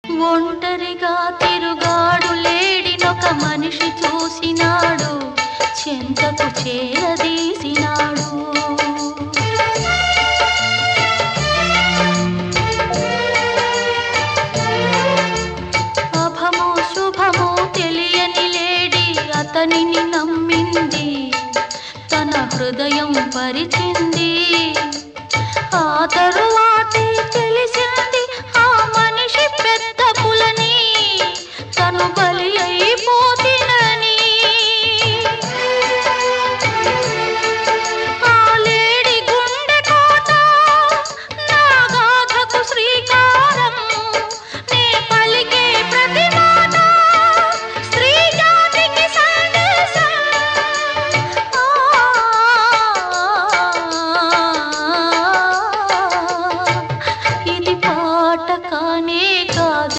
ఒంటరిగా తిరుగాడు లేడినొక మనిషి చూసినాడు, చెంతకు చేరదీసినాడు. అభమో శుభమో తెలియని లేడి అతనిని నమ్మింది, తన హృదయం పరిచింది. ఆ తరు